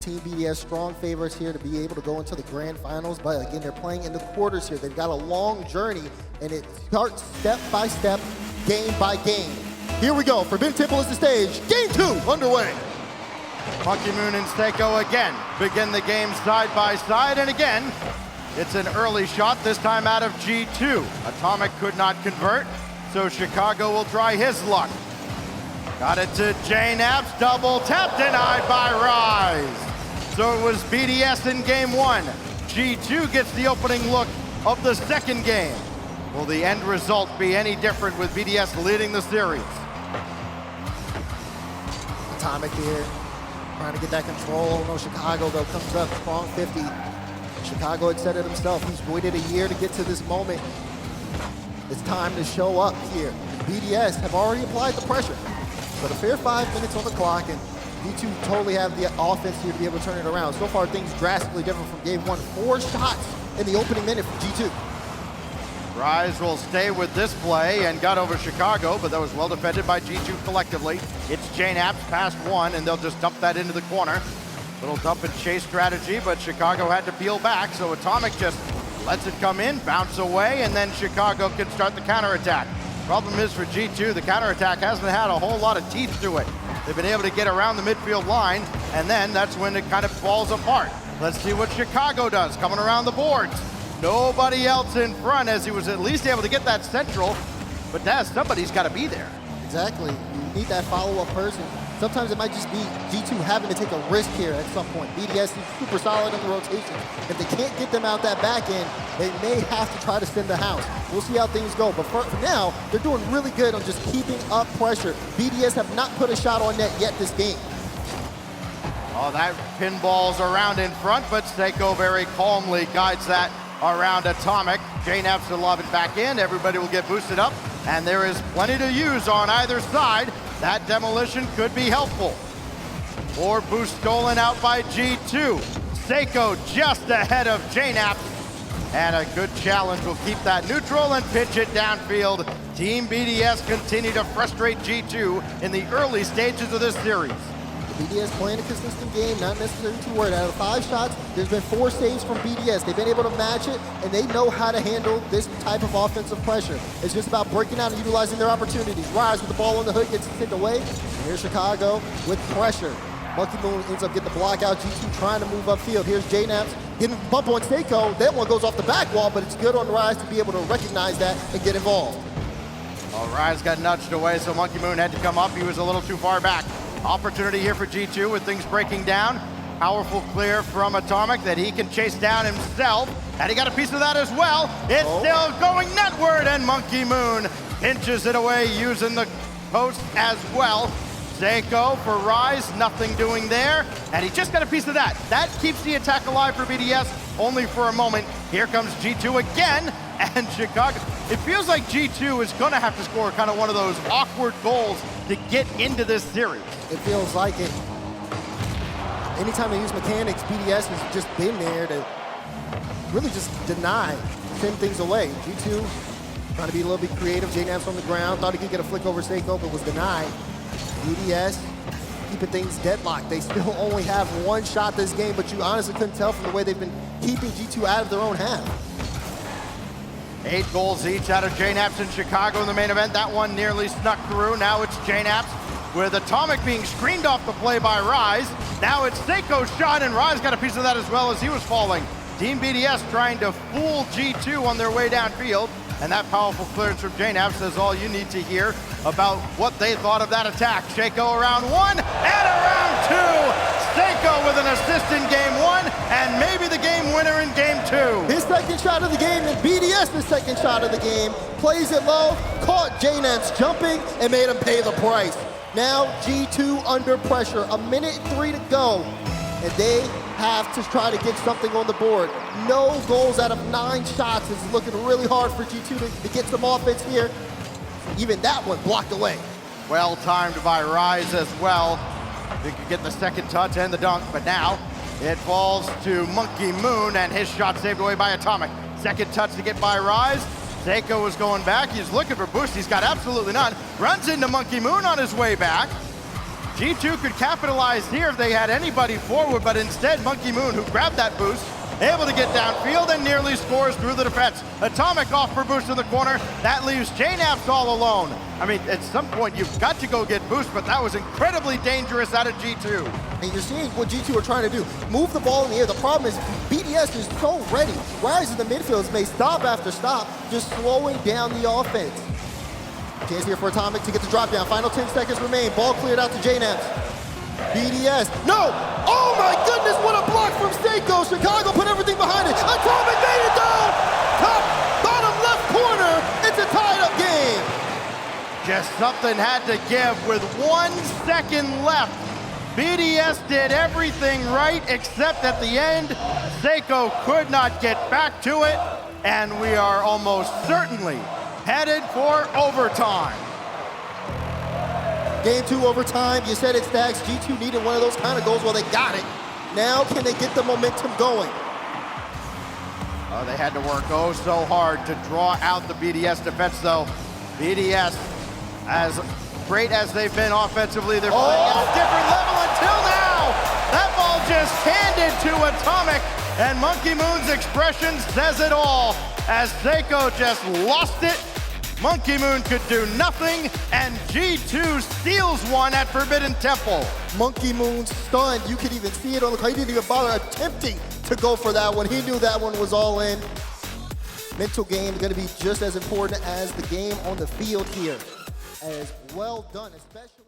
Team BDS strong favorites here to be able to go into the grand finals, but again, they're playing in the quarters here. They've got a long journey, and it starts step by step, game by game. Here we go. Forbidden Temple is the stage. Game 2 underway. Monkey Moon and Seiko again begin the game side by side, and again, it's an early shot, this time out of G2. Atomic could not convert, so Chicago will try his luck. Got it to JNAPS, double tap denied by Rise. So it was BDS in game 1. G2 gets the opening look of the second game. Will the end result be any different with BDS leading the series? Atomic here, trying to get that control. No, Chicago though comes up strong 50. Chicago had said it himself. He's waited a year to get to this moment. It's time to show up here. BDS have already applied the pressure. But a fair 5 minutes on the clock, and G2 totally have the offense here to be able to turn it around. So far, things drastically different from game 1. 4 shots in the opening minute for G2. Rise will stay with this play and got over Chicago, but that was well defended by G2 collectively. It's JNAPS past 1, and they'll just dump that into the corner. Little dump and chase strategy, but Chicago had to peel back, so Atomic just lets it come in, bounce away, and then Chicago can start the counterattack. Problem is for G2, the counterattack hasn't had a whole lot of teeth to it. They've been able to get around the midfield line, and then that's when it kind of falls apart. Let's see what Chicago does, coming around the boards. Nobody else in front, as he was at least able to get that central, but somebody's got to be there. Exactly, you need that follow-up person. Sometimes it might just be G2 having to take a risk here at some point. BDS is super solid in the rotation. If they can't get them out that back end, they may have to try to spin the house. We'll see how things go, but for now, they're doing really good on just keeping up pressure. BDS have not put a shot on net yet this game. Oh, that pinball's around in front, but Seiko very calmly guides that around Atomic. JNAPS will lob it back in, everybody will get boosted up, and there is plenty to use on either side. That demolition could be helpful. Or boost stolen out by G2. Seiko just ahead of JNAPS. And a good challenge will keep that neutral and pitch it downfield. Team BDS continue to frustrate G2 in the early stages of this series. BDS playing a consistent game, not necessarily too worried. Out of 5 shots, there's been 4 saves from BDS. They've been able to match it, and they know how to handle this type of offensive pressure. It's just about breaking out and utilizing their opportunities. Rise with the ball on the hook, gets it sent away. And here's Chicago with pressure. Monkey Moon ends up getting the block out. G2 trying to move upfield. Here's JNAPS getting a bump on Seiko. That one goes off the back wall, but it's good on Rise to be able to recognize that and get involved. Well, Rise got nudged away, so Monkey Moon had to come up. He was a little too far back. Opportunity here for G2 with things breaking down. Powerful clear from Atomic that he can chase down himself. And he got a piece of that as well. It's still going netward, and Monkey Moon pinches it away using the post as well. Seiko for Rise, nothing doing there. And he just got a piece of that. That keeps the attack alive for BDS, only for a moment. Here comes G2 again, and Chicago. It feels like G2 is gonna have to score kind of one of those awkward goals to get into this series. It feels like it. Anytime they use mechanics, BDS has just been there to really just deny, send things away. G2 trying to be a little bit creative. JNAPS on the ground, thought he could get a flick over Seiko, but was denied. BDS keeping things deadlocked. They still only have 1 shot this game, but you honestly couldn't tell from the way they've been keeping G2 out of their own half. 8 goals each out of JNAPS in Chicago in the main event. That one nearly snuck through. Now it's JNAPS with Atomic being screened off the play by Rise. Now it's Seiko's shot, and Rise got a piece of that as well as he was falling. Team BDS trying to fool G2 on their way downfield, and that powerful clearance from JNAPS is all you need to hear about what they thought of that attack. Seiko around 1 and around 2. Seiko with an assist in game 1 and maybe the game winner in game 2. His second shot of the game, and BDS the second shot of the game. Plays it low, caught JNAPS jumping, and made him pay the price. Now G2 under pressure, 1:03 to go, and they have to try to get something on the board. No goals out of 9 shots is looking really hard for G2 to get some offense here. Even that one blocked away. Well timed by Rise as well. He could get the second touch and the dunk, but now it falls to Monkey Moon, and his shot saved away by Atomic. Second touch to get by Rise. Seiko was going back. He's looking for boost. He's got absolutely none. Runs into Monkey Moon on his way back. G2 could capitalize here if they had anybody forward, but instead Monkey Moon, who grabbed that boost, able to get downfield and nearly scores through the defense. Atomic off for boost in the corner. That leaves JNAPS all alone. I mean, at some point you've got to go get boost, but that was incredibly dangerous out of G2. And you're seeing what G2 are trying to do. Move the ball in the air. The problem is BDS is so ready. Rise in the midfield may stop after stop, just slowing down the offense. Chance here for Atomic to get the drop down. Final 10 seconds remain. Ball cleared out to JNAPS. BDS. No! Oh my goodness, what a block from Seiko. Chicago put everything behind it. Atomic made it down! Top, bottom left corner. It's a tied-up game. Just something had to give with 1 second left. BDS did everything right except at the end, Seiko could not get back to it, and we are almost certainly headed for overtime. Game 2 overtime, you said it, Stacks. G2 needed one of those kind of goals. Well, they got it. Now can they get the momentum going? Oh, they had to work oh so hard to draw out the BDS defense, though. BDS, as great as they've been offensively, they're playing at a different level until now. That ball just handed to Atomic, and Monkey Moon's expression says it all. As Seiko just lost it, Monkey Moon could do nothing, and G2 steals one at Forbidden Temple. Monkey Moon stunned. You could even see it on the clock. He didn't even bother attempting to go for that one. He knew that one was all in. Mental game is going to be just as important as the game on the field here. As well done, especially.